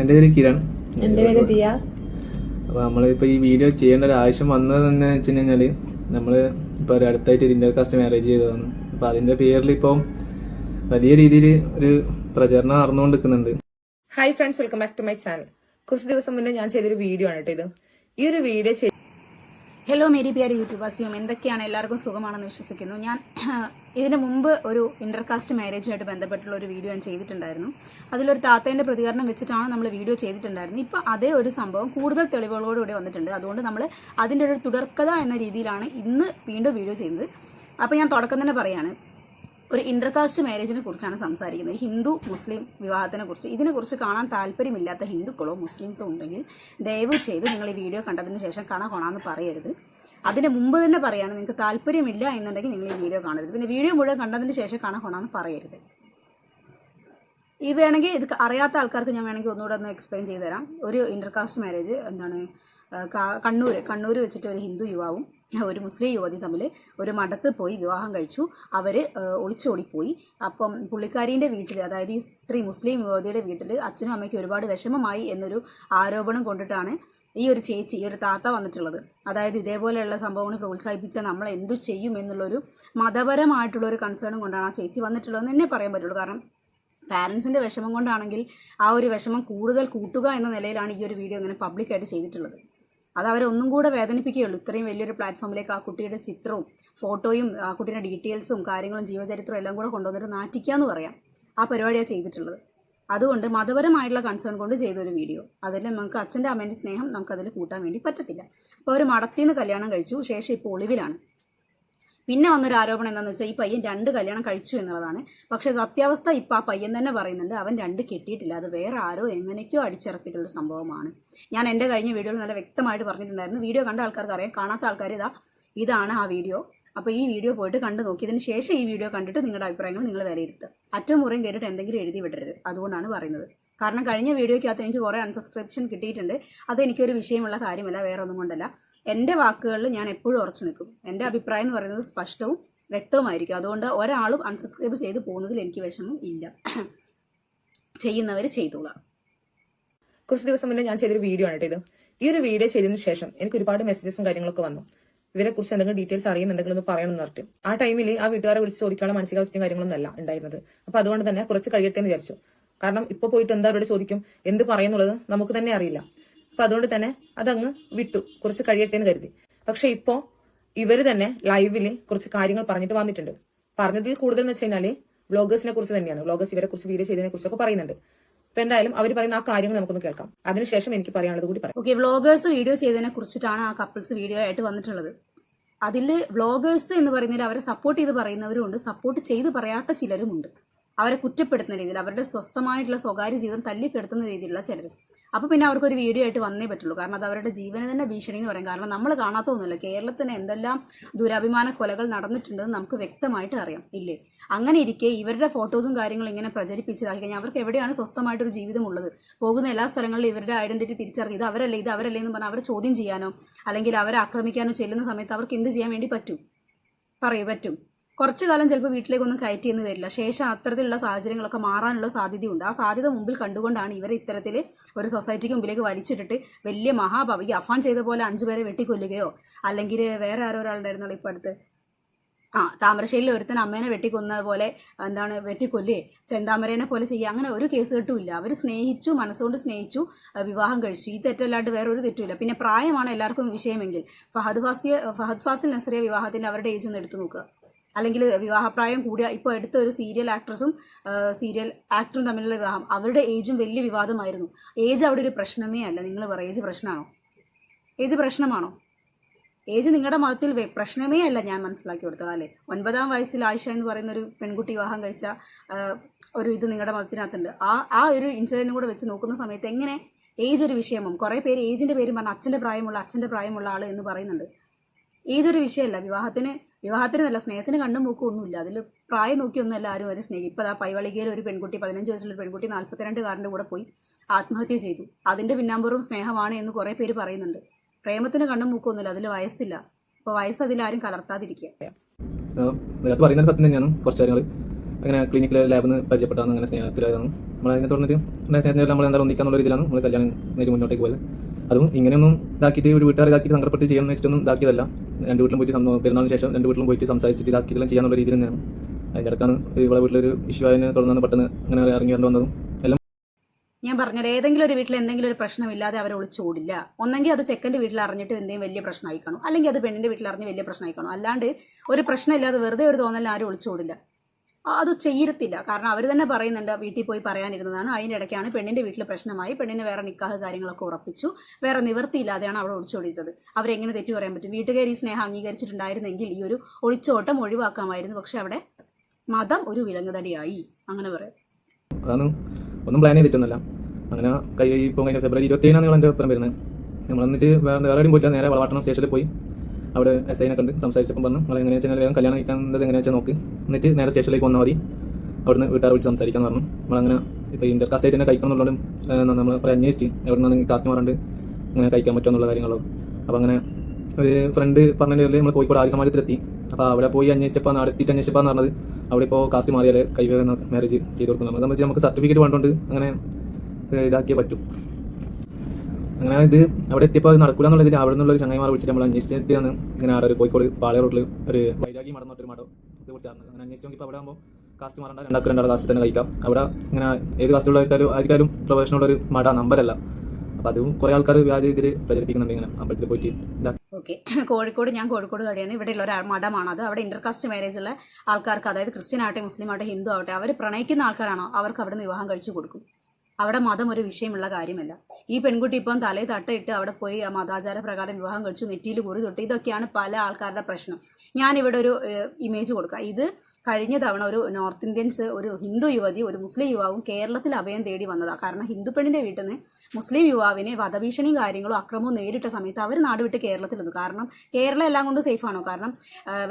എൻ്റെ പേര് കിരൺ. എൻ്റെ പേര് ദിയ. അപ്പോൾ നമ്മളിപ്പോൾ ഈ വീഡിയോ ചെയ്യേണ്ട ഒരു ആവശ്യം വന്നതെന്ന് വെച്ച് കഴിഞ്ഞാൽ നമ്മൾ ഇപ്പോൾ ഒരു അടുത്തായിട്ട് ഒരു ഇന്റർകാസ്റ്റ് മാരേജ് ചെയ്തതാണ്. അപ്പോൾ അതിൻ്റെ പേരിൽ ഇപ്പോൾ വലിയ രീതിയിൽ ഒരു പ്രചരണം നടന്നുകൊണ്ടിരിക്കുന്നുണ്ട്. Hi friends, welcome back to my channel. കുറച്ച് ദിവസം മുന്നേ ഞാൻ ചെയ്തൊരു വീഡിയോ ആണ് കേട്ടോ ഇത്. ഈ ഒരു വീഡിയോ ഹലോ മേരി പ്യാരി യൂട്യൂബേഴ്സിയും എന്തൊക്കെയാണ്, എല്ലാവർക്കും സുഖമാണെന്ന് വിശ്വസിക്കുന്നു. ഞാൻ ഇതിന് മുമ്പ് ഒരു ഇന്റർകാസ്റ്റ് മാരേജുമായിട്ട് ബന്ധപ്പെട്ടുള്ള ഒരു വീഡിയോ ഞാൻ ചെയ്തിട്ടുണ്ടായിരുന്നു. അതിലൊരു താത്തേന്റെ പ്രതികരണം വെച്ചിട്ടാണ് നമ്മൾ വീഡിയോ ചെയ്തിട്ടുണ്ടായിരുന്നത്. ഇപ്പൊ അതേ ഒരു സംഭവം കൂടുതൽ തെളിവുകളോടുകൂടി വന്നിട്ടുണ്ട്. അതുകൊണ്ട് നമ്മൾ അതിന്റെ ഒരു തുടർക്കഥ എന്ന രീതിയിലാണ് ഇന്ന് വീണ്ടും വീഡിയോ ചെയ്യുന്നത്. അപ്പൊ ഞാൻ തുടക്കം തന്നെ പറയാണ്, ഒരു ഇന്റർകാസ്റ്റ് മാരേജിനെ കുറിച്ചാണ് സംസാരിക്കുന്നത്. ഹിന്ദു മുസ്ലിം വിവാഹത്തിനെ കുറിച്ച്. ഇതിനെക്കുറിച്ച് കാണാൻ താല്പര്യമില്ലാത്ത ഹിന്ദുക്കളോ മുസ്ലിംസോ ഉണ്ടെങ്കിൽ ദയവ് ചെയ്ത് നിങ്ങൾ ഈ വീഡിയോ കണ്ടതിന് ശേഷം കൊണാന്ന് പറയരുത്. അതിന് മുമ്പ് തന്നെ പറയാണ്, നിങ്ങൾക്ക് താല്പര്യമില്ല എന്നുണ്ടെങ്കിൽ നിങ്ങൾ ഈ വീഡിയോ കാണരുത്. പിന്നെ വീഡിയോ മുഴുവൻ കണ്ടതിന് ശേഷം കൊണാന്ന് പറയരുത്. ഈ വേണമെങ്കിൽ ഇത് അറിയാത്ത ആൾക്കാർക്ക് ഞാൻ വേണമെങ്കിൽ ഒന്നുകൂടെ ഒന്ന് എക്സ്പ്ലെയിൻ ചെയ്തു തരാം. ഒരു ഇന്റർകാസ്റ്റ് മാരേജ് എന്താണ്, കണ്ണൂർ വെച്ചിട്ട് ഒരു ഹിന്ദു യുവാവും ഒരു മുസ്ലിം യുവതി തമ്മിൽ ഒരു മഠത്ത് പോയി വിവാഹം കഴിച്ചു. അവർ ഒളിച്ചോടിപ്പോയി. അപ്പം പുള്ളിക്കാരിൻ്റെ വീട്ടിൽ, അതായത് ഈ സ്ത്രീ മുസ്ലിം യുവതിയുടെ വീട്ടിൽ അച്ഛനും അമ്മയ്ക്കും ഒരുപാട് വിഷമമായി എന്നൊരു ആരോപണം കൊണ്ടിട്ടാണ് ഈ ഒരു ചേച്ചി, ഈ ഒരു താത്ത വന്നിട്ടുള്ളത്. അതായത് ഇതേപോലെയുള്ള സംഭവങ്ങൾ പ്രോത്സാഹിപ്പിച്ചാൽ നമ്മൾ എന്തു ചെയ്യും എന്നുള്ളൊരു മതപരമായിട്ടുള്ള ഒരു കൺസേണും കൊണ്ടാണ് ആ ചേച്ചി വന്നിട്ടുള്ളതെന്ന് തന്നെ പറയാൻ പറ്റുള്ളൂ. കാരണം പാരൻസിൻ്റെ വിഷമം കൊണ്ടാണെങ്കിൽ ആ ഒരു വിഷമം കൂടുതൽ കൂട്ടുക എന്ന നിലയിലാണ് ഈ ഒരു വീഡിയോ ഇങ്ങനെ പബ്ലിക്കായിട്ട് ചെയ്തിട്ടുള്ളത്. അത് അവരെ ഒന്നും കൂടെ വേദനിപ്പിക്കുകയുള്ളൂ. ഇത്രയും വലിയൊരു പ്ലാറ്റ്ഫോമിലേക്ക് ആ കുട്ടിയുടെ ചിത്രവും ഫോട്ടോയും ആ കുട്ടിയുടെ ഡീറ്റെയിൽസും കാര്യങ്ങളും ജീവചരിത്രവും എല്ലാം കൂടെ കൊണ്ടുവന്നിട്ട് നാറ്റിക്കാന്ന് പറയാം. ആ പരിപാടിയാണ് ചെയ്തിട്ടുള്ളത്. അതുകൊണ്ട് മതപരമായിട്ടുള്ള കൺസേൺ കൊണ്ട് ചെയ്തൊരു വീഡിയോ. അതിൽ നമുക്ക് അച്ഛൻ്റെ അമ്മേൻ്റെ സ്നേഹം നമുക്കതിൽ കൂട്ടാൻ വേണ്ടി പറ്റത്തില്ല. അപ്പോൾ അവർ മടത്തിന്ന് കല്യാണം കഴിച്ചു. ശേഷം ഇപ്പോൾ ഒളിവിലാണ്. പിന്നെ വന്നൊരു ആരോപണം എന്താണെന്ന് വെച്ചാൽ ഈ പയ്യൻ 2 കല്യാണം കഴിച്ചു എന്നുള്ളതാണ്. പക്ഷെ സത്യാവസ്ഥ ഇപ്പം ആ പയ്യൻ തന്നെ പറയുന്നുണ്ട് അവൻ 2 കെട്ടിയിട്ടില്ല. അത് വേറെ ആരോ എങ്ങനെയൊക്കെയോ അടിച്ചിറക്കിയിട്ടുള്ള സംഭവമാണ്. ഞാൻ എൻ്റെ കഴിഞ്ഞ വീഡിയോയിൽ നല്ല വ്യക്തമായിട്ട് പറഞ്ഞിട്ടുണ്ടായിരുന്നു. വീഡിയോ കണ്ട ആൾക്കാർക്ക് അറിയാം, കാണാത്ത ആൾക്കാർ ഇതാണ് ആ വീഡിയോ. അപ്പോൾ ഈ വീഡിയോ പോയിട്ട് കണ്ടു നോക്കിയതിന് ശേഷം ഈ വീഡിയോ കണ്ടിട്ട് നിങ്ങളുടെ അഭിപ്രായങ്ങൾ നിങ്ങൾ വിലയിരുത്തുക. അറ്റവും മുറയും കേട്ടിട്ട് എന്തെങ്കിലും എഴുതി വിടരുത്. അതുകൊണ്ടാണ് പറയുന്നത്. കാരണം കഴിഞ്ഞ വീഡിയോയ്ക്കകത്ത് എനിക്ക് കുറേ അൺസബ്സ്ക്രിപ്ഷൻ കിട്ടിയിട്ടുണ്ട്. അത് എനിക്കൊരു വിഷയമുള്ള കാര്യമല്ല, വേറെ ഒന്നും കൊണ്ടല്ല. എൻ്റെ വാക്കുകളിൽ ഞാൻ എപ്പോഴും ഉറച്ചു നിൽക്കും. എൻ്റെ അഭിപ്രായം എന്ന് പറയുന്നത് സ്പഷ്ടവും വ്യക്തവുമായിരിക്കും. അതുകൊണ്ട് ഒരാളും അൺസബ്സ്ക്രൈബ് ചെയ്ത് പോകുന്നതിൽ എനിക്ക് വിഷമം ഇല്ല. ചെയ്യുന്നവർ ചെയ്തോളാം. കുറച്ച് ദിവസം മുന്നേ ഞാൻ ചെയ്തൊരു വീഡിയോ ആണ് ഇത്. ഈ ഒരു വീഡിയോ ചെയ്തതിനു ശേഷം എനിക്ക് ഒരുപാട് മെസ്സേജസും കാര്യങ്ങളൊക്കെ വന്നു. ഇവരെ കുറിച്ച് എന്തെങ്കിലും ഡീറ്റെയിൽസ് അറിയുന്നുണ്ടെങ്കിൽ ഒന്ന് പറയണമെന്ന് പറഞ്ഞു. ആ ടൈമിൽ ആ വീട്ടുകാരെ വിളിച്ച് ചോദിക്കാനുള്ള മാനസികാവസ്ഥയും കാര്യങ്ങളൊന്നും അല്ല ഉണ്ടായിരുന്നത്. അപ്പൊ അതുകൊണ്ട് തന്നെ കുറച്ച് കഴിയട്ടെ എന്ന് വിചാരിച്ചു. കാരണം ഇപ്പൊ പോയിട്ട് എന്താ അവരോട് ചോദിക്കും, എന്ത് പറയുന്നുള്ളത് നമുക്ക് തന്നെ അറിയില്ല. അപ്പൊ അതുകൊണ്ട് തന്നെ അതങ്ങ് വിട്ടു, കുറച്ച് കഴിയട്ടെ എന്ന് കരുതി. പക്ഷെ ഇപ്പോ ഇവര് തന്നെ ലൈവില് കുറച്ച് കാര്യങ്ങൾ പറഞ്ഞിട്ട് വന്നിട്ടുണ്ട്. പറഞ്ഞതിൽ കൂടുതൽ എന്ന് വെച്ച് കഴിഞ്ഞാല് വ്ളോഗേഴ്സിനെ കുറിച്ച് തന്നെയാണ്. വ്ളോഗേഴ്സ് ഇവരെ കുറിച്ച് വീഡിയോ ചെയ്തതിനെ കുറിച്ചൊക്കെ പറയുന്നുണ്ട്. അപ്പൊ എന്തായാലും അവർ പറയുന്ന ആ കാര്യങ്ങൾ നമുക്കൊന്ന് കേൾക്കാം. അതിനുശേഷം എനിക്ക് പറയാനുള്ളത് കൂടി പറയാം. ഓക്കെ, വ്ളോഗേഴ്സ് വീഡിയോ ചെയ്തതിനെ കുറിച്ചിട്ടാണ് ആ കപ്പിൾസ് വീഡിയോ ആയിട്ട് വന്നിട്ടുള്ളത്. അതിൽ വ്ളോഗേഴ്സ് എന്ന് പറയുന്നതിൽ അവരെ സപ്പോർട്ട് ചെയ്ത് പറയുന്നവരും ഉണ്ട്, സപ്പോർട്ട് ചെയ്ത് പറയാത്ത ചിലരുമുണ്ട്. അവരെ കുറ്റപ്പെടുത്തുന്ന രീതിയിൽ, അവരുടെ സ്വസ്ഥമായിട്ടുള്ള സ്വകാര്യ ജീവിതം തല്ലിക്കെടുത്തുന്ന രീതിയിലുള്ള ചിലരും. അപ്പോൾ പിന്നെ അവർക്കൊരു വീഡിയോ ആയിട്ട് വന്നേ പറ്റുള്ളൂ. കാരണം അത് അവരുടെ ജീവന് തന്നെ ഭീഷണി എന്ന് പറയും. കാരണം നമ്മൾ കാണാത്തൊന്നുമില്ല. കേരളത്തിന് എന്തെല്ലാം ദുരഭിമാന കൊലകൾ നടന്നിട്ടുണ്ടെന്ന് നമുക്ക് വ്യക്തമായിട്ട് അറിയാം, ഇല്ലേ? അങ്ങനെ ഇരിക്കെ ഇവരുടെ ഫോട്ടോസും കാര്യങ്ങളും ഇങ്ങനെ പ്രചരിപ്പിച്ചതാക്കി കഴിഞ്ഞാൽ അവർക്ക് എവിടെയാണ് സ്വസ്ഥമായിട്ടൊരു ജീവിതം ഉള്ളത്? പോകുന്ന എല്ലാ സ്ഥലങ്ങളിലും ഇവരുടെ ഐഡന്റിറ്റി തിരിച്ചറിഞ്ഞ് ഇത് അവരല്ലേ എന്ന് പറഞ്ഞാൽ അവരെ ചോദ്യം ചെയ്യാനോ അല്ലെങ്കിൽ അവരെ ആക്രമിക്കാനോ ചെല്ലുന്ന സമയത്ത് അവർക്ക് എന്ത് ചെയ്യാൻ വേണ്ടി പറ്റും? പറ്റും. കുറച്ചു കാലം ചിലപ്പോൾ വീട്ടിലേക്കൊന്നും കയറ്റിയെന്ന് വരില്ല. ശേഷം അത്തരത്തിലുള്ള സാഹചര്യങ്ങളൊക്കെ മാറാനുള്ള സാധ്യതയുണ്ട്. ആ സാധ്യത മുമ്പിൽ കണ്ടുകൊണ്ടാണ് ഇവർ ഇത്തരത്തിൽ ഒരു സൊസൈറ്റിക്ക് മുമ്പിലേക്ക് വലിച്ചിട്ടിട്ട് വലിയ മഹാഭാവി അഫാൻ ചെയ്ത പോലെ 5 പേരെ വെട്ടിക്കൊല്ലുകയോ അല്ലെങ്കിൽ വേറെ ആരോ ഒരാളുണ്ടായിരുന്നല്ലോ ഇപ്പം അടുത്ത് താമരശ്ശേരിയിൽ ഒരുത്തൻ അമ്മേനെ വെട്ടിക്കൊന്നത് പോലെ വെട്ടിക്കൊല്ലേ, ചെന്താമരേനെ പോലെ ചെയ്യുക, അങ്ങനെ ഒരു കേസ് കെട്ടുമില്ല. അവർ സ്നേഹിച്ചു, മനസ്സുകൊണ്ട് സ്നേഹിച്ചു, വിവാഹം കഴിച്ചു. ഈ തെറ്റല്ലാണ്ട് വേറെ ഒരു തെറ്റുമില്ല. പിന്നെ പ്രായമാണ് എല്ലാവർക്കും വിഷയമെങ്കിൽ ഫഹദ് ഫാസിൽ നസ്രിയ വിവാഹത്തിന്റെ അവരുടെ ഏജ് ഒന്ന് എടുത്തു നോക്കുക. അല്ലെങ്കിൽ വിവാഹപ്രായം കൂടിയ ഇപ്പോൾ എടുത്ത ഒരു സീരിയൽ ആക്ട്രസും സീരിയൽ ആക്ടറും തമ്മിലുള്ള വിവാഹം, അവരുടെ ഏജും വലിയ വിവാദമായിരുന്നു. ഏജ് അവിടെ ഒരു പ്രശ്നമേ അല്ല. നിങ്ങൾ പറയും ഏജ് പ്രശ്നമാണോ? ഏജ് പ്രശ്നമാണോ? ഏജ് നിങ്ങളുടെ മതത്തിൽ പ്രശ്നമേ അല്ല. ഞാൻ മനസ്സിലാക്കി കൊടുത്തോളാം, അല്ലേ? 9ാം വയസ്സിൽ ആയിഷ എന്ന് പറയുന്ന ഒരു പെൺകുട്ടി വിവാഹം കഴിച്ച ഒരു ഇത് നിങ്ങളുടെ മതത്തിനകത്തുണ്ട്. ആ ഒരു ഇൻസിഡന്റും കൂടെ വെച്ച് നോക്കുന്ന സമയത്ത് എങ്ങനെ ഏജ് ഒരു വിഷയമോ? കുറെ പേര് ഏജിന്റെ പേരും പറഞ്ഞ അച്ഛന്റെ പ്രായമുള്ള ആള് എന്ന് പറയുന്നുണ്ട്. ഏജ് ഒരു വിഷയമല്ല. വിവാഹത്തിനല്ല, സ്നേഹത്തിന് കണ്ണും മൂക്കും ഒന്നുമില്ല. അതിൽ പ്രായം നോക്കിയൊന്നുമല്ല ആരും അവരെ സ്നേഹിക്കും. ഇപ്പോൾ പൈവളികയിൽ ഒരു പെൺകുട്ടി, 15 വയസ്സുള്ള ഒരു പെൺകുട്ടി 42കാരൻ്റെ കൂടെ പോയി ആത്മഹത്യ ചെയ്തു. അതിന്റെ പിന്നാമ്പുറവും സ്നേഹമാണ് എന്ന് കുറെ പേര് പറയുന്നുണ്ട്. പ്രേമത്തിന് കണ്ണും മൂക്കൊന്നുമില്ല, അതിൽ വയസ്സില്ല. അപ്പോൾ വയസ്സ് അതിലാരും കലർത്താതിരിക്കുക. പറയുന്നത് സത്യം തന്നെയാണ്. കുറച്ച് കാര്യങ്ങൾ അങ്ങനെ ക്ലിനിക്കിലെ ലാബിൽ നിന്ന് പരിചയപ്പെട്ടാണ് അങ്ങനെ സ്നേഹത്തിലായിരുന്നു. നമ്മളതിനെ തുടർന്നിട്ട് സ്നേഹത്തിൽ നമ്മൾ എന്തായാലും ഒന്നിക്കാന്നുള്ള രീതിയിലാണ് നമ്മൾ കല്യാണം നേരി മുന്നോട്ടേക്ക് പോയത്. അതും ഇങ്ങനെയൊന്നും ഇതാക്കിയിട്ട് ഒരു വീട്ടുകാർ ഇതാക്കിയിട്ട് സങ്കടപ്പെട്ട് ചെയ്യണമെന്ന് വെച്ചിട്ടൊന്നും ഇതാക്കിയതല്ല. രണ്ട് വീട്ടിലും പോയിട്ട് പെരുന്നാളിന് ശേഷം രണ്ട് വീട്ടിലും പോയിട്ട് സംസാരിച്ചിട്ട് ഇതാക്കിയിട്ടെല്ലാം ചെയ്യാനുള്ള രീതിയിൽ തന്നെയാണ്. അതിൻ്റെ ഇടക്കാണ് ഇവിടെ വീട്ടിലൊരു ഇഷ്യൂ ആയതിനെ തുടർന്നാണ് പെട്ടെന്ന് അങ്ങനെ ഇറങ്ങി വരേണ്ടി വന്നതും എല്ലാം. ഞാൻ പറഞ്ഞത് ഏതെങ്കിലും ഒരു വീട്ടിൽ എന്തെങ്കിലും ഒരു പ്രശ്നമില്ലാതെ അവരെ ഒളിച്ചോടില്ല. ഒന്നെങ്കിൽ അത് ചെക്കൻ്റെ വീട്ടിൽ അറിഞ്ഞിട്ട് എന്തെങ്കിലും വലിയ പ്രശ്നമായി കാണും, അല്ലെങ്കിൽ അത് പെണ്ണിന്റെ വീട്ടിൽ അറിഞ്ഞ് വലിയ പ്രശ്നമായി കാണും. അല്ലാണ്ട് ഒരു പ്രശ്നമില്ലാതെ വെറുതെ ഒരു തോന്നലിൽ ആരും ഒളിച്ചോടില്ല. അത് ചെയ്യത്തില്ല. കാരണം അവർ തന്നെ പറയുന്നുണ്ട് വീട്ടിൽ പോയി പറയാനിരുന്നതാണ്. അതിൻ്റെ ഇടയ്ക്കാണ് പെണ്ണിന്റെ വീട്ടിൽ പ്രശ്നമായി, പെണ്ണിന് വേറെ നിക്കാഹ് കാര്യങ്ങളൊക്കെ ഉറപ്പിച്ചു, വേറെ നിവൃത്തിയില്ലാതെയാണ് അവിടെ ഒളിച്ചോടിയത്. അവരെങ്ങനെ തെറ്റു പറയാൻ പറ്റും? വീട്ടുകാർ ഈ സ്നേഹം അംഗീകരിച്ചിട്ടുണ്ടായിരുന്നെങ്കിൽ ഈ ഒരു ഒളിച്ചോട്ടം ഒഴിവാക്കാമായിരുന്നു. പക്ഷെ അവിടെ മതം ഒരു വിലങ്ങുതടിയായി, അങ്ങനെ പറയാം. അതാണ് ഒന്നും പ്ലാൻ ചെയ്തിട്ടൊന്നുമല്ല. അങ്ങനെ ഇപ്പോൾ കഴിഞ്ഞ ഫെബ്രുവരി 27 നിങ്ങൾ എൻ്റെ ഒപ്പം വരുന്നത്. നമ്മൾ എന്നിട്ട് വേറെ എവിടെയും പോയില്ല, നേരെ വളവാട്ടണം സ്റ്റേഷനിൽ പോയി അവിടെ SI കണ്ട് സംസാരിച്ചപ്പം പറഞ്ഞു നമ്മൾ എങ്ങനെയാ വെച്ചാൽ വേഗം കല്യാണം കഴിക്കുന്നത് എങ്ങനെയാ വെച്ചാൽ നോക്ക്, എന്നിട്ട് നേരെ സ്റ്റേഷനിലേക്ക് വന്നാൽ മതി, അവിടുന്ന് വീട്ടുകാരെ വിളിച്ച് സംസാരിക്കാമെന്ന് പറഞ്ഞു. നമ്മളങ്ങനെ ഇപ്പോൾ ഇന്റർ കാസ്റ്റ് ആയിട്ട് തന്നെ കഴിക്കണം എന്നുള്ളതും നമ്മൾ കുറേ അന്വേഷിച്ച് എവിടെ നിന്നാണ് കാസ്റ്റ് മാറാണ്ട് ഇങ്ങനെ കഴിക്കാൻ പറ്റുമെന്നുള്ള കാര്യങ്ങളോ. അപ്പോൾ അങ്ങനെ ഒരു ഫ്രണ്ട് പറഞ്ഞതിൽ നമ്മൾ കോഴിക്കോട് ആര്യ സമാജത്തിലെത്തി. അപ്പോൾ അവിടെ പോയി അന്വേഷിച്ചപ്പോൾ നടത്തിയിട്ട് അന്വേഷിച്ചപ്പോൾ പറഞ്ഞത് അവിടെ ഇപ്പോൾ കാസ്റ്റ് മാറിയാൽ കൈവേഗം മാരേജ് ചെയ്ത് കൊടുക്കുന്നത്. അത് സംബന്ധിച്ച് നമുക്ക് സർട്ടിഫിക്കറ്റ് വേണ്ടതുകൊണ്ട് അങ്ങനെ ഇതാക്കിയേ പറ്റും. അങ്ങനെ ഇത് അവിടെ എത്തിയപ്പോൾ അത് നടക്കില്ല എന്നുള്ളതിൽ അവിടെ നിന്നുള്ളൊരു ചങ്ങായിമാരെ വിളിച്ചിട്ട് നമ്മൾ അന്വേഷിച്ചിട്ടാണ് ഇങ്ങനെ അവിടെ ഒരു കോഴിക്കോട് പാളയ റോഡിൽ ഒരു വൈരാഗി മടം എന്നൊരു മഠം ഇത് കുറിച്ചാണ് അങ്ങനെ അന്വേഷിച്ച് നോക്കിയപ്പോൾ അവിടെ ആകുമ്പോൾ കാസ്റ്റ് മാറേണ്ട രണ്ടാൾക്ക് കാസ്റ്റ് തന്നെ കഴിക്കാം. അവിടെ ഇങ്ങനെ ഏത് കാസ്റ്റുള്ള ആർക്കാരും പ്രൊഫഷനുള്ള ഒരു മഠ നമ്പരല്ല. അപ്പോൾ അതും കുറേ ആൾക്കാർ വ്യാജ ഇതിൽ പ്രചരിപ്പിക്കുന്നുണ്ട് ഇങ്ങനെ അമ്പലത്തിൽ പോയിട്ട്. ഓക്കെ, കോഴിക്കോട്, ഞാൻ കോഴിക്കോട് കാടിയാണ്. ഇവിടെയുള്ള ഒരു മഠമാണത്. അവിടെ ഇന്റർകാസ്റ്റ് മാരേജ് ഉള്ള ആൾക്കാർക്ക്, അതായത് ക്രിസ്ത്യൻ ആവട്ടെ മുസ്ലിം ആവട്ടെ ഹിന്ദു ആവട്ടെ, അവർ പ്രണയിക്കുന്ന ആൾക്കാരാണോ അവർക്ക് അവിടെ നിന്ന് വിവാഹം കഴിച്ചു കൊടുക്കും. അവിടെ മതം ഒരു വിഷയമുള്ള കാര്യമല്ല. ഈ പെൺകുട്ടി ഇപ്പം തലയിൽ തട്ടയിട്ട് അവിടെ പോയി ആ മതാചാര പ്രകാരം വിവാഹം കഴിച്ചു, നെറ്റിയിൽ കുറി തൊട്ട്, ഇതൊക്കെയാണ് പല ആൾക്കാരുടെ പ്രശ്നം. ഞാനിവിടെ ഒരു ഇമേജ് കൊടുക്കാം. ഇത് കഴിഞ്ഞ തവണ ഒരു നോർത്ത് ഇന്ത്യൻസ്, ഒരു ഹിന്ദു യുവതി ഒരു മുസ്ലിം യുവാവും കേരളത്തിൽ അഭയം തേടി വന്നതാണ്. കാരണം ഹിന്ദു പെണ്ണിന്റെ വീട്ടിൽ നിന്ന് മുസ്ലിം യുവാവിനെ വധഭീഷണിയും കാര്യങ്ങളും അക്രമവും നേരിട്ട സമയത്ത് അവർ നാട് വിട്ട് കേരളത്തിൽ വന്നു. കാരണം കേരളം എല്ലാം കൊണ്ടും സേഫാണോ? കാരണം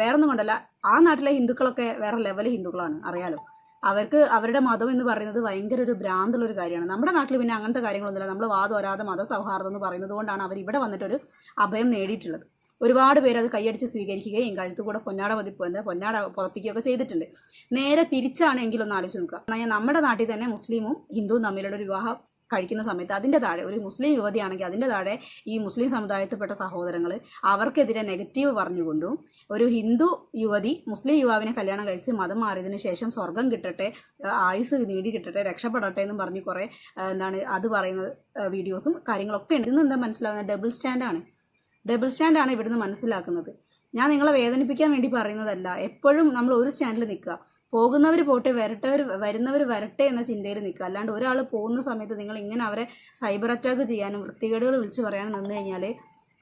വേറൊന്നും കൊണ്ടല്ല, ആ നാട്ടിലെ ഹിന്ദുക്കളൊക്കെ വേറെ ലെവൽ ഹിന്ദുക്കളാണ്, അറിയാലോ. അവർക്ക് അവരുടെ മതം എന്ന് പറയുന്നത് ഭയങ്കര ഒരു ഭ്രാന്തുള്ള ഒരു കാര്യമാണ്. നമ്മുടെ നാട്ടിൽ പിന്നെ അങ്ങനത്തെ കാര്യങ്ങളൊന്നുമില്ല. നമ്മൾ വാദോരാതെ മതസൗഹാർദ്ദം എന്ന് പറയുന്നത് കൊണ്ടാണ് അവർ ഇവിടെ വന്നിട്ടൊരു അഭയം നേടിയിട്ടുള്ളത്. ഒരുപാട് പേര് അത് കൈയടിച്ച് സ്വീകരിക്കുകയും കഴുത്തുകൂടെ പൊന്നാട പുതപ്പിക്കുകയൊക്കെ ചെയ്തിട്ടുണ്ട്. നേരെ തിരിച്ചാണെങ്കിൽ ഒന്ന് ആലോചിച്ച് നോക്കുക. നമ്മുടെ നാട്ടിൽ തന്നെ മുസ്ലിമും ഹിന്ദുവും തമ്മിലുള്ള ഒരു വിവാഹം കഴിക്കുന്ന സമയത്ത് അതിൻ്റെ താഴെ ഒരു മുസ്ലിം യുവതിയാണെങ്കിൽ അതിൻ്റെ താഴെ ഈ മുസ്ലിം സമുദായത്തിൽപ്പെട്ട സഹോദരങ്ങൾ അവർക്കെതിരെ നെഗറ്റീവ് പറഞ്ഞുകൊണ്ടും, ഒരു ഹിന്ദു യുവതി മുസ്ലിം യുവാവിനെ കല്യാണം കഴിച്ച് മതം മാറിയതിനു ശേഷം സ്വർഗം കിട്ടട്ടെ, ആയുസ് നീടി കിട്ടട്ടെ, രക്ഷപ്പെടട്ടെ എന്നും പറഞ്ഞ് കുറേ അത് പറയുന്ന വീഡിയോസും കാര്യങ്ങളൊക്കെ ഉണ്ട്. ഇന്ന് എന്താ മനസ്സിലാവുന്നത്? ഡബിൾ സ്റ്റാൻഡാണ് ഇവിടുന്ന് മനസ്സിലാക്കുന്നത്. ഞാൻ നിങ്ങളെ വേദനിപ്പിക്കാൻ വേണ്ടി പറയുന്നതല്ല. എപ്പോഴും നമ്മൾ ഒരു സ്റ്റാൻഡിൽ നിൽക്കുക. പോകുന്നവർ പോട്ടെ, വരുന്നവർ വരട്ടെ എന്ന ചിന്തയിൽ നിൽക്കുക. അല്ലാണ്ട് ഒരാൾ പോകുന്ന സമയത്ത് നിങ്ങൾ ഇങ്ങനെ അവരെ സൈബർ അറ്റാക്ക് ചെയ്യാനും വൃത്തികേടുകൾ വിളിച്ചു പറയാനും നിന്ന് കഴിഞ്ഞാൽ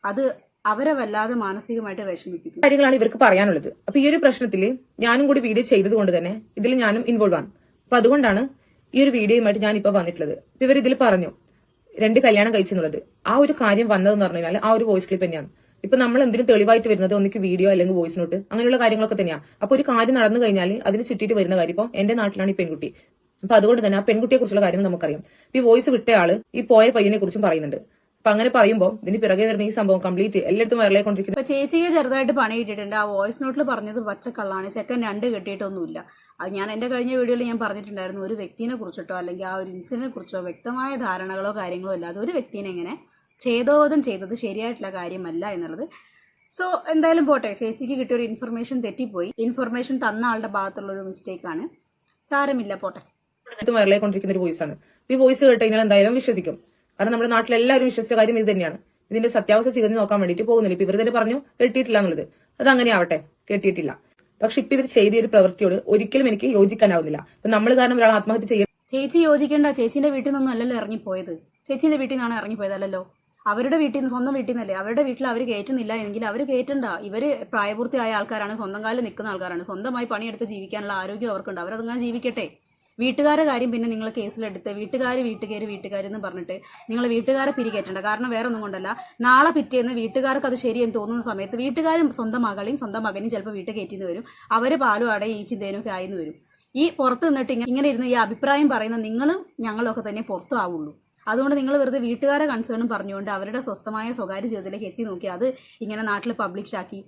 അത് അവരെ വല്ലാതെ മാനസികമായിട്ട് വിഷമിപ്പിക്കും. കാര്യങ്ങളാണ് ഇവർക്ക് പറയാനുള്ളത്. അപ്പൊ ഈ ഒരു പ്രശ്നത്തിൽ ഞാനും കൂടി വീഡിയോ ചെയ്തത് കൊണ്ട് തന്നെ ഇതിൽ ഞാനും ഇൻവോൾവ് ആണ്. അപ്പൊ അതുകൊണ്ടാണ് ഈ ഒരു വീഡിയോയുമായിട്ട് ഞാൻ ഇപ്പൊ വന്നിട്ടുള്ളത്. ഇവർ ഇതിൽ പറഞ്ഞു 2 കല്യാണം കഴിച്ചെന്നുള്ളത്. ആ ഒരു കാര്യം വന്നതെന്ന് പറഞ്ഞു കഴിഞ്ഞാൽ ആ ഒരു വോയിസ് ക്ലിപ്പ് തന്നെയാണ്. ഇപ്പൊ നമ്മൾ എന്തിനും തെളിവായിട്ട് വരുന്നത് ഒന്നിക്ക് വീഡിയോ അല്ലെങ്കിൽ വോയിസ് നോട്ട് അങ്ങനെയുള്ള കാര്യങ്ങളൊക്കെ തന്നെയാണ്. അപ്പൊ ഒരു കാര്യം നടന്നു കഴിഞ്ഞാൽ അതിന് ചുറ്റിട്ട് വരുന്ന കാര്യം ഇപ്പൊ എന്റെ നാട്ടിലാണ് ഈ പെൺകുട്ടി. അപ്പൊ അതുകൊണ്ട് തന്നെ ആ പെൺകുട്ടിയെ കുറിച്ചുള്ള കാര്യങ്ങൾ നമുക്കറിയാം. ഈ വോയിസ് വിട്ടയാള് ഈ പോയ പയ്യനെ കുറിച്ചും പറയുന്നുണ്ട്. അപ്പൊ അങ്ങനെ പറയുമ്പോൾ ഇതിന് പിറകെ വരുന്ന ഈ സംഭവം കംപ്ലീറ്റ് എല്ലായിടത്തും വരലായിക്കൊണ്ടിരിക്കുന്നത്. ഇപ്പൊ ചേച്ചിയെ ചെറുതായിട്ട് പണി കിട്ടിയിട്ടുണ്ട്. ആ വോയിസ് നോട്ടിൽ പറഞ്ഞത് പച്ചക്കള്ളാണ്. ചെക്കൻ 2 കെട്ടിയിട്ടൊന്നുമില്ല. അത് ഞാൻ എന്റെ കഴിഞ്ഞ വീഡിയോയിൽ ഞാൻ പറഞ്ഞിട്ടുണ്ടായിരുന്നു. ഒരു വ്യക്തിനെ കുറിച്ചിട്ടോ അല്ലെങ്കിൽ ആ ഒരു ഇൻസിഡന്റിനെ കുറിച്ചോ വ്യക്തമായ ധാരണകളോ കാര്യങ്ങളോ ഇല്ലാതെ ഒരു വ്യക്തിനെ എങ്ങനെ ഛേദോവധം ചെയ്തത് ശരിയായിട്ടുള്ള കാര്യമല്ല എന്നുള്ളത്. സോ എന്തായാലും പോട്ടെ, ചേച്ചിക്ക് കിട്ടിയ ഒരു ഇൻഫർമേഷൻ തെറ്റിപ്പോയി. ഇൻഫർമേഷൻ തന്ന ആളുടെ ഭാഗത്തുള്ള ഒരു മിസ്റ്റേക്കാണ്. സാരമില്ല, പോട്ടെ. വരലായിക്കൊണ്ടിരിക്കുന്ന ഒരു വോയിസ് ആണ്. ഈ വോയിസ് കേട്ട് കഴിഞ്ഞാൽ എന്തായാലും വിശ്വസിക്കും. കാരണം നമ്മുടെ നാട്ടിലെല്ലാവരും വിശ്വസിച്ച കാര്യം ഇത് തന്നെയാണ്. ഇതിന്റെ സത്യാവസ്ഥ ചെയ്ത് നോക്കാൻ വേണ്ടിയിട്ട് പോകുന്നില്ല. ഇപ്പൊ ഇവർ തന്നെ പറഞ്ഞു കെട്ടിയിട്ടില്ല എന്നുള്ളത്. അത് അങ്ങനെ ആവട്ടെ, കെട്ടിയിട്ടില്ല. പക്ഷെ ഇപ്പൊ ഇവർ ചെയ്ത ഒരു പ്രവൃത്തിയോട് ഒരിക്കലും എനിക്ക് യോജിക്കാനാവുന്നില്ല. അപ്പൊ നമ്മൾ കാരണം ഒരാൾ ആത്മഹത്യ ചെയ്യാൻ ചേച്ചി യോജിക്കേണ്ട. ചേച്ചിന്റെ വീട്ടിൽ നിന്നൊന്നും അല്ലല്ലോ ഇറങ്ങിപ്പോയത്. ചേച്ചിന്റെ വീട്ടിൽ നിന്നാണ് ഇറങ്ങിപ്പോയതല്ലോ. അവരുടെ വീട്ടിൽ നിന്ന്, സ്വന്തം വീട്ടിൽ നിന്നല്ലേ. അവരുടെ വീട്ടിൽ അവർ കയറ്റുന്നില്ല എങ്കിൽ അവർ കയറ്റണ്ട. ഇവര് പ്രായപൂർത്തിയായ ആൾക്കാരാണ്, സ്വന്തം കാലിൽ നിൽക്കുന്ന ആൾക്കാരാണ്, സ്വന്തമായി പണിയെടുത്ത് ജീവിക്കാനുള്ള ആരോഗ്യം അവർക്കുണ്ട്. അവരതങ്ങനെ ജീവിക്കട്ടെ. വീട്ടുകാരുടെ കാര്യം പിന്നെ നിങ്ങൾ കേസിലെടുത്ത് വീട്ടുകാരെന്ന് പറഞ്ഞിട്ട് നിങ്ങൾ വീട്ടുകാരെ പിരികേറ്റണ്ട. കാരണം വേറെ ഒന്നും കൊണ്ടല്ല, നാളെ പിറ്റേന്ന് വീട്ടുകാർക്ക് അത് ശരിയെന്ന് തോന്നുന്ന സമയത്ത് വീട്ടുകാരും സ്വന്തം മകളെയും സ്വന്തം മകനെയും ചിലപ്പോൾ വീട്ടിൽ കയറ്റിന്ന് വരും. അവര് പാലും അടയും ഈ ചിന്തേനും ഒക്കെ ആയിന്ന് വരും. ഈ പുറത്ത് നിന്നിട്ട് ഇങ്ങനെ ഇരുന്ന് ഈ അഭിപ്രായം പറയുന്ന നിങ്ങളും ഞങ്ങളും ഒക്കെ തന്നെ പുറത്തു ആവുള്ളൂ. അതുകൊണ്ട് നിങ്ങൾ വെറുതെ വീട്ടുകാരെ കൺസേണും പറഞ്ഞുകൊണ്ട് അവരുടെ സ്വസ്ഥമായ സ്വകാര്യ ജീവിതത്തിലേക്ക് എത്തി നോക്കി അത് ഇങ്ങനെ നാട്ടിൽ പബ്ലിഷ് ആക്കി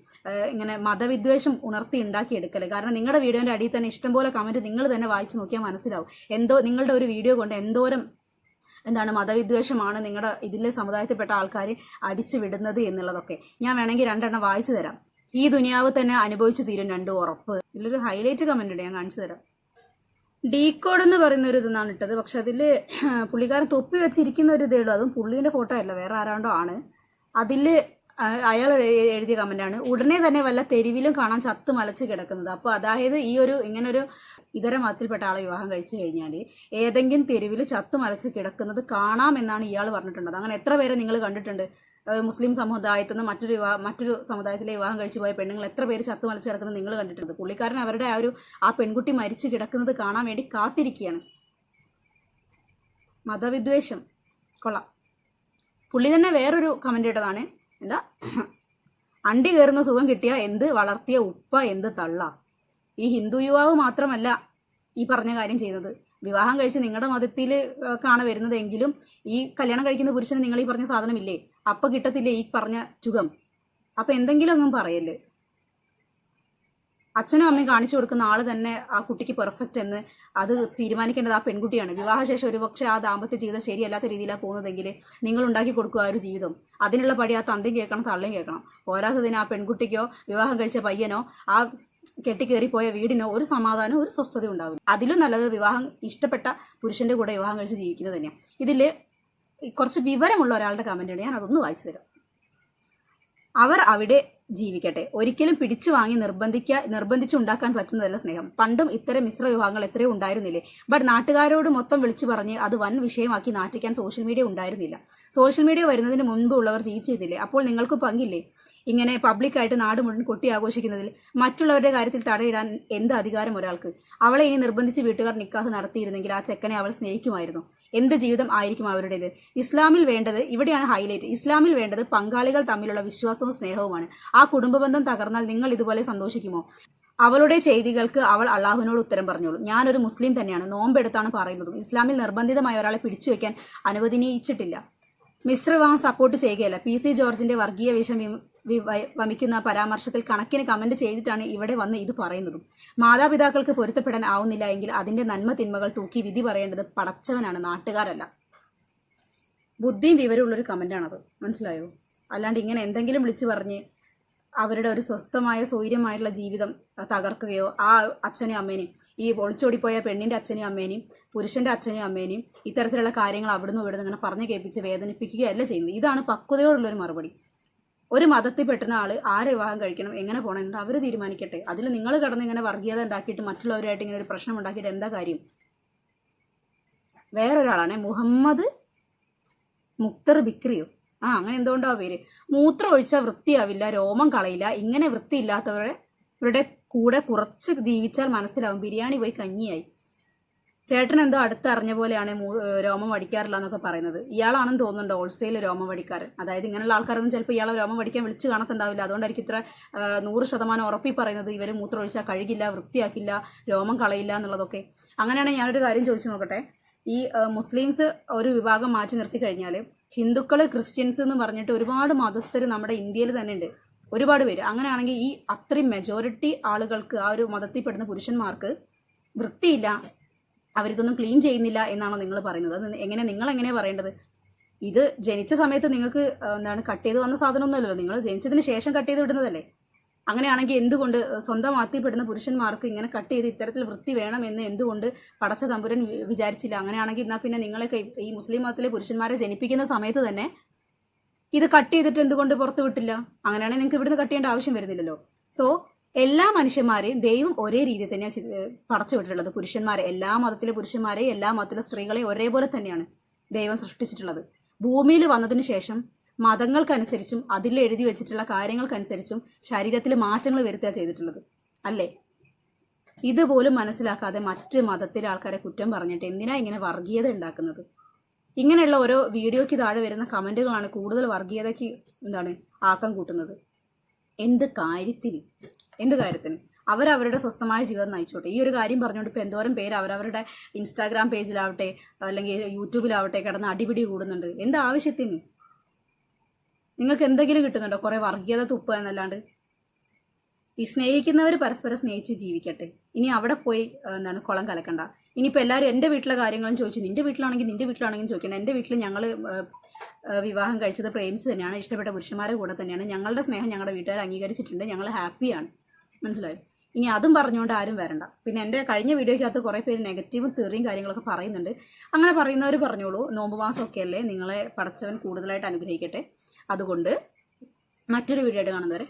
ഇങ്ങനെ മതവിദ്വേഷം ഉണർത്തി ഉണ്ടാക്കിയെടുക്കല്. കാരണം നിങ്ങളുടെ വീഡിയോന്റെ അടിയിൽ തന്നെ ഇഷ്ടംപോലെ കമന്റ് നിങ്ങൾ തന്നെ വായിച്ചു നോക്കിയാൽ മനസ്സിലാവും എന്തോ നിങ്ങളുടെ ഒരു വീഡിയോ കൊണ്ട് എന്തോരം മതവിദ്വേഷമാണ് നിങ്ങളുടെ ഇതിലെ സമുദായത്തിൽപ്പെട്ട ആൾക്കാർ അടിച്ചു വിടുന്നത് എന്നുള്ളതൊക്കെ. ഞാൻ വേണമെങ്കിൽ 2 എണ്ണം വായിച്ചു തരാം. ഈ ദുനിയാവ് തന്നെ അനുഭവിച്ചു തീരും 2 ഉറപ്പ്. ഇതിലൊരു ഹൈലൈറ്റ് കമന്റ് ഉണ്ട്, ഞാൻ കാണിച്ചു തരാം. ഡീകോഡ് എന്ന് പറയുന്ന ഒരു ഇതെന്നാണ് ഇട്ടത്. പക്ഷെ അതില് പുള്ളിക്കാരൻ തൊപ്പി വെച്ചിരിക്കുന്ന ഒരു ഇതേ ഉള്ളൂ. അതും പുള്ളീന്റെ ഫോട്ടോ അല്ല, വേറെ ആരാണ്ടോ ആണ്. അതില് അയാൾ എഴുതിയ കമന്റാണ്, ഉടനെ തന്നെ വല്ല തെരുവിലും കാണാൻ ചത്ത് മലച്ച് കിടക്കുന്നത്. അപ്പൊ അതായത് ഈ ഒരു ഇങ്ങനൊരു ഇതര മതത്തിൽപ്പെട്ട ആളെ വിവാഹം കഴിച്ചു കഴിഞ്ഞാൽ ഏതെങ്കിലും തെരുവിൽ ചത്ത് മലച്ച് കിടക്കുന്നത് കാണാമെന്നാണ് ഇയാൾ പറഞ്ഞിട്ടുള്ളത്. അങ്ങനെ എത്ര പേരെ നിങ്ങൾ കണ്ടിട്ടുണ്ട്? മുസ്ലിം സമുദായത്തിൽ നിന്ന് മറ്റൊരു സമുദായത്തിലെ വിവാഹം കഴിച്ചു പോയ പെണ്ണുങ്ങൾ എത്ര പേര് ചത്ത് മലച്ച് കിടക്കുന്നത് നിങ്ങൾ കണ്ടിട്ടുണ്ട്? പുള്ളിക്കാരൻ അവരുടെ ആ പെൺകുട്ടി മരിച്ചു കിടക്കുന്നത് കാണാൻ വേണ്ടി കാത്തിരിക്കുകയാണ്. മതവിദ്വേഷം കൊള്ളാം. പുള്ളി തന്നെ വേറൊരു കമന്റ് ഇട്ടതാണ്, എന്താ അണ്ടി കയറുന്ന സുഖം കിട്ടിയ എന്ത് വളർത്തിയ ഉപ്പ എന്ത് തള്ള. ഈ ഹിന്ദു യുവാവ് മാത്രമല്ല ഈ പറഞ്ഞ കാര്യം ചെയ്യുന്നത്. വിവാഹം കഴിച്ച് നിങ്ങളുടെ മതത്തിൽ കാണ വരുന്നതെങ്കിലും ഈ കല്യാണം കഴിക്കുന്ന പുരുഷന് നിങ്ങൾ ഈ പറഞ്ഞ സാധനമില്ലേ, അപ്പൊ കിട്ടത്തില്ലേ ഈ പറഞ്ഞ ചുഖം? അപ്പൊ എന്തെങ്കിലും ഒന്നും പറയല്ലേ. അച്ഛനും അമ്മയും കാണിച്ചു കൊടുക്കുന്ന ആള് തന്നെ ആ കുട്ടിക്ക് പെർഫെക്റ്റ് എന്ന് അത് തീരുമാനിക്കേണ്ടത് ആ പെൺകുട്ടിയാണ്. വിവാഹശേഷം ഒരുപക്ഷെ ആ ദാമ്പത്യ ജീവിതം ശരിയല്ലാത്ത രീതിയിലാണ് പോകുന്നതെങ്കിൽ നിങ്ങൾ ഉണ്ടാക്കി കൊടുക്കുക ആ ഒരു ജീവിതം. അതിനുള്ള പടി ആ തന്തയും കേൾക്കണം തള്ളയും കേൾക്കണം. പോരാത്തതിന് ആ പെൺകുട്ടിക്കോ വിവാഹം കഴിച്ച പയ്യനോ ആ കെട്ടിക്കേറിപ്പോയ വീടിനോ ഒരു സമാധാനവും ഒരു സ്വസ്ഥത ഉണ്ടാവില്ല. അതിലും നല്ലത് വിവാഹം ഇഷ്ടപ്പെട്ട പുരുഷന്റെ കൂടെ വിവാഹം കഴിച്ച് ജീവിക്കുന്നത് തന്നെയാണ്. ഇതില് കുറച്ച് വിവരമുള്ള ഒരാളുടെ കമന്റ് ഉണ്ട്, ഞാൻ അതൊന്ന് വായിച്ചു തരാം. അവർ അവിടെ ജീവിക്കട്ടെ, ഒരിക്കലും പിടിച്ചു വാങ്ങി നിർബന്ധിച്ചുണ്ടാക്കാൻ പറ്റുന്നതല്ല സ്നേഹം. പണ്ടും ഇത്തരം മിശ്ര വിവാഹങ്ങൾ എത്രയോ ഉണ്ടായിരുന്നില്ലേ? ബട്ട് നാട്ടുകാരോട് മൊത്തം വിളിച്ചു പറഞ്ഞ് അത് വൻ വിഷയമാക്കി നാറ്റിക്കാൻ സോഷ്യൽ മീഡിയ ഉണ്ടായിരുന്നില്ല. സോഷ്യൽ മീഡിയ വരുന്നതിന് മുൻപ് ഉള്ളവർ ജീവിച്ചിരുന്നില്ലേ? അപ്പോൾ നിങ്ങൾക്ക് പങ്കില്ലേ ഇങ്ങനെ പബ്ലിക്കായിട്ട് നാട് മുഴുവൻ കൊട്ടി ആഘോഷിക്കുന്നതിൽ? മറ്റുള്ളവരുടെ കാര്യത്തിൽ തടയിടാൻ എന്ത് അധികാരം ഒരാൾക്ക്? അവളെ ഇനി നിർബന്ധിച്ച് വീട്ടുകാർ നിക്കാഹ് നടത്തിയിരുന്നെങ്കിൽ ആ ചെക്കനെ അവൾ സ്നേഹിക്കുമായിരുന്നു. എന്ത് ജീവിതം ആയിരിക്കും അവരുടേത്? ഇസ്ലാമിൽ വേണ്ടത്, ഇവിടെയാണ് ഹൈലൈറ്റ്, ഇസ്ലാമിൽ വേണ്ടത് പങ്കാളികൾ തമ്മിലുള്ള വിശ്വാസവും സ്നേഹവുമാണ്. ആ കുടുംബബന്ധം തകർന്നാൽ നിങ്ങൾ ഇതുപോലെ സന്തോഷിക്കുമോ? അവളുടെ ചെയ്തികൾക്ക് അവൾ അള്ളാഹുവിനോട് ഉത്തരം പറഞ്ഞോളൂ. ഞാനൊരു മുസ്ലിം തന്നെയാണ്, നോമ്പെടുത്താണ് പറയുന്നതും. ഇസ്ലാമിൽ നിർബന്ധിതമായ ഒരാളെ പിടിച്ചു വെക്കാൻ അനുവദനീയിച്ചിട്ടില്ല. മിശ്രവിവാഹം സപ്പോർട്ട് ചെയ്യുകയല്ല. PC ജോർജിന്റെ വർഗീയ വിഷം വമിക്കുന്ന പരാമർശത്തിൽ കണക്കിന് കമന്റ് ചെയ്തിട്ടാണ് ഇവിടെ വന്ന് ഇത് പറയുന്നതും. മാതാപിതാക്കൾക്ക് പൊരുത്തപ്പെടാൻ ആവുന്നില്ല എങ്കിൽ അതിന്റെ നന്മ തിന്മകൾ തൂക്കി വിധി പറയേണ്ടത് പടച്ചവനാണ്, നാട്ടുകാരല്ല. ബുദ്ധിയും വിവരമുള്ളൊരു കമന്റാണത്, മനസ്സിലായോ? അല്ലാണ്ട് ഇങ്ങനെ എന്തെങ്കിലും വിളിച്ചു പറഞ്ഞ് അവരുടെ ഒരു സ്വസ്ഥമായ സ്വൈര്യമായിട്ടുള്ള ജീവിതം തകർക്കുകയോ ആ അച്ഛനെയും അമ്മേനെയും, ഈ ഒളിച്ചോടിപ്പോയ പെണ്ണിന്റെ അച്ഛനെയും അമ്മേനെയും പുരുഷന്റെ അച്ഛനെയും അമ്മേനെയും ഇത്തരത്തിലുള്ള കാര്യങ്ങൾ അവിടുന്ന് ഇവിടുന്ന് ഇങ്ങനെ പറഞ്ഞു കേൾപ്പിച്ച് വേദനിപ്പിക്കുകയല്ല ചെയ്യുന്നത്. ഇതാണ് പക്വതയോടുള്ളൊരു മറുപടി. ഒരു മതത്തിൽ പെട്ടുന്ന ആള് ആരെ വിവാഹം കഴിക്കണം, എങ്ങനെ പോകണം എന്ന് അവർ തീരുമാനിക്കട്ടെ. അതിൽ നിങ്ങൾ കടന്ന് ഇങ്ങനെ വർഗീയത ഉണ്ടാക്കിയിട്ട് മറ്റുള്ളവരായിട്ട് ഇങ്ങനെ ഒരു പ്രശ്നം ഉണ്ടാക്കിയിട്ട് എന്താ കാര്യം? വേറൊരാളാണ് മുഹമ്മദ് മുക്തർ ബിക്രിയോ, അങ്ങനെ എന്തുകൊണ്ടോ പേര്. മൂത്രം ഒഴിച്ചാൽ വൃത്തിയാവില്ല, രോമം കളയില്ല. ഇങ്ങനെ വൃത്തിയില്ലാത്തവരുടെ കൂടെ കുറച്ച് ജീവിച്ചാൽ മനസ്സിലാവും ബിരിയാണി പോയി കഞ്ഞിയായി. ചേട്ടൻ എന്തോ അടുത്തറിഞ്ഞ പോലെയാണ് രോമം വടിക്കാറില്ല എന്നൊക്കെ പറയുന്നത്. ഇയാളാണെന്ന് തോന്നുന്നുണ്ട് ഹോൾസെയിൽ രോമം വടിക്കാരൻ. അതായത് ഇങ്ങനെയുള്ള ആൾക്കാരൊന്നും ചിലപ്പോൾ ഇയാളെ രോമം വടിക്കാൻ വിളിച്ച് കാണത്തുണ്ടാവില്ല. അതുകൊണ്ടായിരിക്കും ഇത്ര 100% ഉറപ്പി പറയുന്നത് ഇവർ മൂത്രം ഒഴിച്ചാൽ കഴുകില്ല, വൃത്തിയാക്കില്ല, രോമം കളയില്ല എന്നുള്ളതൊക്കെ. അങ്ങനെയാണെങ്കിൽ ഞാനൊരു കാര്യം ചോദിച്ചു നോക്കട്ടെ. ഈ മുസ്ലിംസ് ഒരു വിഭാഗം മാറ്റി നിർത്തി കഴിഞ്ഞാൽ ഹിന്ദുക്കള് ക്രിസ്ത്യൻസ് എന്ന് പറഞ്ഞിട്ട് ഒരുപാട് മതസ്ഥർ നമ്മുടെ ഇന്ത്യയിൽ തന്നെ ഉണ്ട്, ഒരുപാട് പേര്. അങ്ങനെയാണെങ്കിൽ ഈ അത്രയും മെജോറിറ്റി ആളുകൾക്ക്, ആ ഒരു മതത്തിൽപ്പെടുന്ന പുരുഷന്മാർക്ക് വൃത്തിയില്ല, അവരിതൊന്നും ക്ലീൻ ചെയ്യുന്നില്ല എന്നാണോ നിങ്ങൾ പറയുന്നത്? അത് നിങ്ങൾ എങ്ങനെയാ പറയേണ്ടത്? ഇത് ജനിച്ച സമയത്ത് നിങ്ങൾക്ക് കട്ട് ചെയ്ത് വന്ന സാധനമൊന്നുമല്ലല്ലോ, നിങ്ങൾ ജനിച്ചതിന് ശേഷം കട്ട് ചെയ്ത് വിടുന്നതല്ലേ. അങ്ങനെയാണെങ്കിൽ എന്തുകൊണ്ട് സ്വന്തം മതത്തിൽപ്പെടുന്ന പുരുഷന്മാർക്ക് ഇങ്ങനെ കട്ട് ചെയ്ത് ഇത്തരത്തിൽ വൃത്തി വേണം എന്ന് എന്തുകൊണ്ട് പടച്ച തമ്പുരൻ വിചാരിച്ചില്ല? അങ്ങനെയാണെങ്കിൽ എന്നാൽ പിന്നെ നിങ്ങളൊക്കെ ഈ മുസ്ലിം മതത്തിലെ പുരുഷന്മാരെ ജനിപ്പിക്കുന്ന സമയത്ത് തന്നെ ഇത് കട്ട് ചെയ്തിട്ട് എന്തുകൊണ്ട് പുറത്ത് വിട്ടില്ല? അങ്ങനെയാണെങ്കിൽ നിങ്ങൾക്ക് ഇവിടുന്ന് കട്ട് ചെയ്യേണ്ട ആവശ്യം വരുന്നില്ലല്ലോ. സോ എല്ലാ മനുഷ്യന്മാരെയും ദൈവം ഒരേ രീതിയിൽ തന്നെയാണ് പടച്ചു വിട്ടിട്ടുള്ളത്. പുരുഷന്മാരെ, എല്ലാ മതത്തിലെ പുരുഷന്മാരെയും എല്ലാ മതത്തിലെ സ്ത്രീകളെയും ഒരേപോലെ തന്നെയാണ് ദൈവം സൃഷ്ടിച്ചിട്ടുള്ളത്. ഭൂമിയിൽ വന്നതിന് ശേഷം മതങ്ങൾക്കനുസരിച്ചും അതിൽ എഴുതി വെച്ചിട്ടുള്ള കാര്യങ്ങൾക്കനുസരിച്ചും ശരീരത്തിൽ മാറ്റങ്ങൾ വരുത്തുക ചെയ്തിട്ടുള്ളത് അല്ലേ? ഇതുപോലും മനസ്സിലാക്കാതെ മറ്റ് മതത്തിലെ ആൾക്കാരെ കുറ്റം പറഞ്ഞിട്ട് എന്തിനാ ഇങ്ങനെ വർഗീയത ഉണ്ടാക്കുന്നത്? ഇങ്ങനെയുള്ള ഓരോ വീഡിയോയ്ക്ക് താഴെ വരുന്ന കമന്റുകളാണ് കൂടുതൽ വർഗീയതയ്ക്ക് ആക്കം കൂട്ടുന്നത്. എന്ത് കാര്യത്തിന്? അവരവരുടെ സ്വസ്ഥമായ ജീവിതം നയിച്ചോട്ടെ. ഈ ഒരു കാര്യം പറഞ്ഞുകൊണ്ട് ഇപ്പോൾ എന്തോരം പേര് അവരവരുടെ ഇൻസ്റ്റാഗ്രാം പേജിലാവട്ടെ അല്ലെങ്കിൽ യൂട്യൂബിലാവട്ടെ കിടന്ന് അടിപിടി കൂടുന്നുണ്ട്. എന്താ ആവശ്യത്തിന്? നിങ്ങൾക്ക് എന്തെങ്കിലും കിട്ടുന്നുണ്ടോ? കുറെ വർഗീയത തുപ്പുക എന്നല്ലാണ്ട്. ഈ സ്നേഹിക്കുന്നവർ പരസ്പരം സ്നേഹിച്ച് ജീവിക്കട്ടെ. ഇനി അവിടെ പോയി കുളം കലക്കണ്ട. ഇനിയിപ്പോൾ എല്ലാവരും എൻ്റെ വീട്ടിലെ കാര്യങ്ങളും ചോദിച്ചു, നിന്റെ വീട്ടിലാണെങ്കിലും ചോദിക്കണം. എൻ്റെ വീട്ടിൽ ഞങ്ങൾ വിവാഹം കഴിച്ചത് പ്രേമിച്ച് തന്നെയാണ്, ഇഷ്ടപ്പെട്ട പുരുഷന്മാരെ കൂടെ തന്നെയാണ്. ഞങ്ങളുടെ സ്നേഹം ഞങ്ങളുടെ വീട്ടുകാർ അംഗീകരിച്ചിട്ടുണ്ട്, ഞങ്ങൾ ഹാപ്പിയാണ്. മനസ്സിലായോ? ഇനി അതും പറഞ്ഞുകൊണ്ട് ആരും വരണ്ട. പിന്നെ എൻ്റെ കഴിഞ്ഞ വീഡിയോയ്ക്കകത്ത് കുറേ പേര് നെഗറ്റീവും തെറിയും കാര്യങ്ങളൊക്കെ പറയുന്നുണ്ട്. അങ്ങനെ പറയുന്നവർ പറഞ്ഞോളൂ, നോമ്പ് മാസമൊക്കെ അല്ലേ, നിങ്ങളെ പടച്ചവൻ കൂടുതലായിട്ട് അനുഗ്രഹിക്കട്ടെ. അതുകൊണ്ട് മറ്റൊരു വീഡിയോ ആയിട്ട് കാണുന്നവരെ